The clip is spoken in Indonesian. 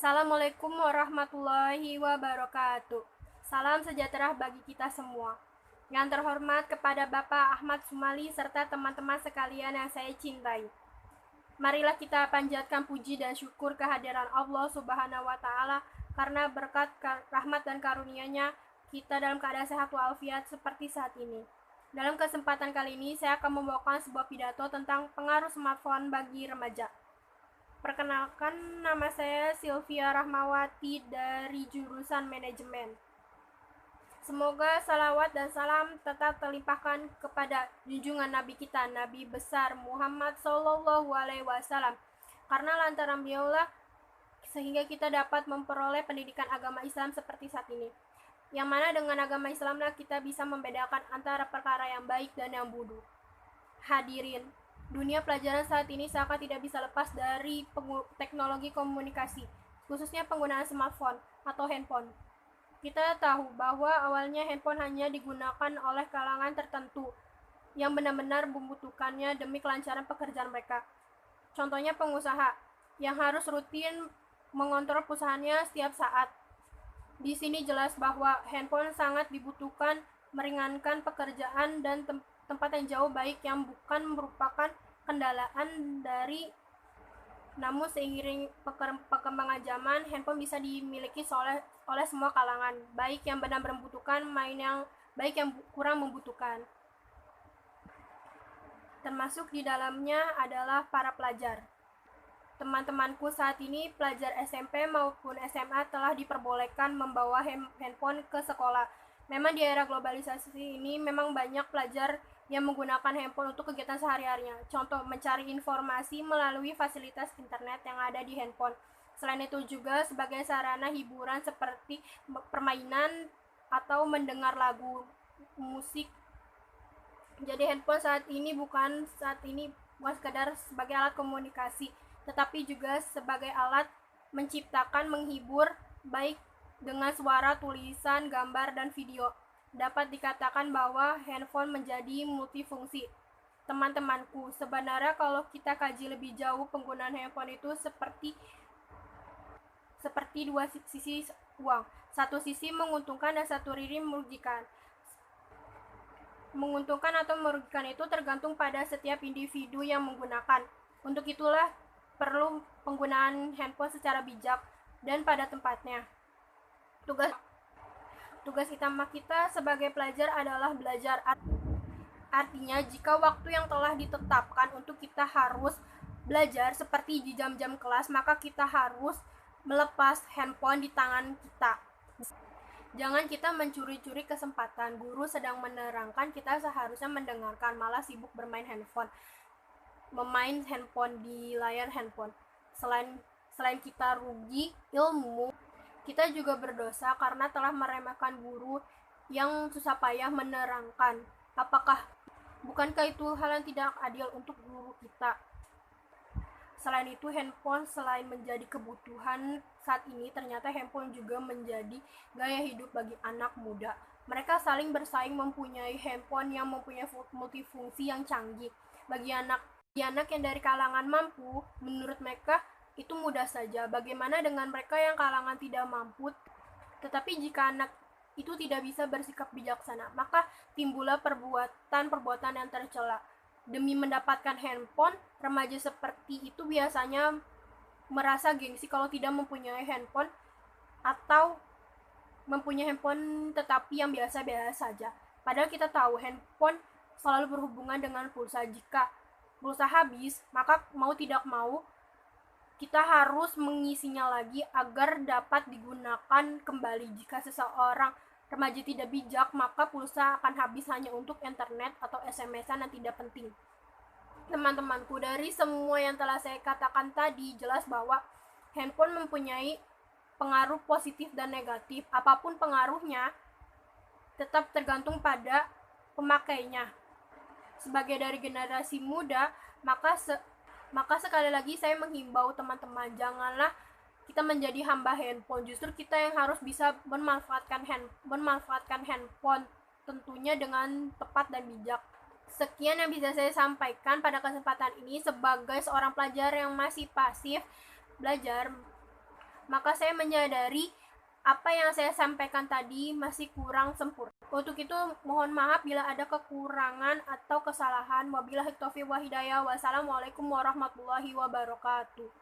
Assalamualaikum warahmatullahi wabarakatuh. Salam sejahtera bagi kita semua. Yang terhormat kepada Bapak Ahmad Sumali serta teman-teman sekalian yang saya cintai. Marilah kita panjatkan puji dan syukur kehadiran Allah Subhanahu wa taala karena berkat rahmat dan karunia-Nya kita dalam keadaan sehat walafiat seperti saat ini. Dalam kesempatan kali ini saya akan membawakan sebuah pidato tentang pengaruh smartphone bagi remaja. Perkenalkan, nama saya Sylvia Rahmawati dari jurusan manajemen. Semoga salawat dan salam tetap terlimpahkan kepada junjungan Nabi kita, Nabi besar Muhammad SAW, karena lantaran beliaulah sehingga kita dapat memperoleh pendidikan agama Islam seperti saat ini. Yang mana dengan agama Islamlah kita bisa membedakan antara perkara yang baik dan yang buruk. Hadirin, dunia pelajaran saat ini seakan tidak bisa lepas dari teknologi komunikasi, khususnya penggunaan smartphone atau handphone. Kita tahu bahwa awalnya handphone hanya digunakan oleh kalangan tertentu yang benar-benar membutuhkannya demi kelancaran pekerjaan mereka. Contohnya pengusaha yang harus rutin mengontrol perusahaannya setiap saat. Di sini jelas bahwa handphone sangat dibutuhkan meringankan pekerjaan dan tempat yang jauh baik yang bukan merupakan kendaraan dari, namun seiring perkembangan zaman, handphone bisa dimiliki oleh semua kalangan, baik yang benar-benar membutuhkan baik yang kurang membutuhkan. Termasuk di dalamnya adalah para pelajar. Teman-temanku saat ini pelajar SMP maupun SMA telah diperbolehkan membawa handphone ke sekolah. Memang di era globalisasi ini memang banyak pelajar yang menggunakan handphone untuk kegiatan sehari-harinya. Contoh, mencari informasi melalui fasilitas internet yang ada di handphone. Selain itu juga sebagai sarana hiburan seperti permainan atau mendengar lagu, musik. Jadi handphone saat ini bukan sekedar sebagai alat komunikasi, tetapi juga sebagai alat menciptakan, menghibur, baik dengan suara, tulisan, gambar, dan video. Dapat dikatakan bahwa handphone menjadi multifungsi. Teman-temanku, sebenarnya kalau kita kaji lebih jauh, penggunaan handphone itu seperti dua sisi uang. Satu sisi menguntungkan dan satu sisi merugikan. Menguntungkan atau merugikan itu tergantung pada setiap individu yang menggunakan. Untuk itulah perlu penggunaan handphone secara bijak dan pada tempatnya. Tugas utama kita sebagai pelajar adalah belajar. Artinya, jika waktu yang telah ditetapkan untuk kita harus belajar seperti di jam-jam kelas, maka kita harus melepas handphone di tangan kita. Jangan kita mencuri-curi kesempatan. Guru sedang menerangkan, kita seharusnya mendengarkan, malah sibuk bermain handphone. Memain handphone di layar handphone. Selain kita rugi ilmu, kita juga berdosa karena telah meremehkan guru yang susah payah menerangkan. Bukankah itu hal yang tidak adil untuk guru kita? Selain itu, handphone selain menjadi kebutuhan saat ini, ternyata handphone juga menjadi gaya hidup bagi anak muda. Mereka saling bersaing mempunyai handphone yang mempunyai multifungsi yang canggih. Bagi anak yang dari kalangan mampu, menurut mereka itu mudah saja. Bagaimana dengan mereka yang kalangan tidak mampu? Tetapi jika anak itu tidak bisa bersikap bijaksana, maka timbullah perbuatan yang tercela. Demi mendapatkan handphone, remaja seperti itu biasanya merasa gengsi kalau tidak mempunyai handphone atau mempunyai handphone tetapi yang biasa-biasa saja. Padahal kita tahu handphone selalu berhubungan dengan pulsa. Jika pulsa habis, maka mau tidak mau kita harus mengisinya lagi agar dapat digunakan kembali. Jika seseorang remaja tidak bijak, maka pulsa akan habis hanya untuk internet atau SMS-an yang tidak penting. Teman-temanku, dari semua yang telah saya katakan tadi, jelas bahwa handphone mempunyai pengaruh positif dan negatif. Apapun pengaruhnya, tetap tergantung pada pemakainya. Sebagai dari generasi muda, maka sekali lagi saya menghimbau teman-teman, janganlah kita menjadi hamba handphone. Justru kita yang harus bisa memanfaatkan handphone tentunya dengan tepat dan bijak. Sekian yang bisa saya sampaikan pada kesempatan ini sebagai seorang pelajar yang masih pasif belajar. maka saya menyadari apa yang saya sampaikan tadi masih kurang sempurna. Untuk itu mohon maaf bila ada kekurangan atau kesalahan. Wabillahi taufiq wa hidayah. Wassalamualaikum warahmatullahi wabarakatuh.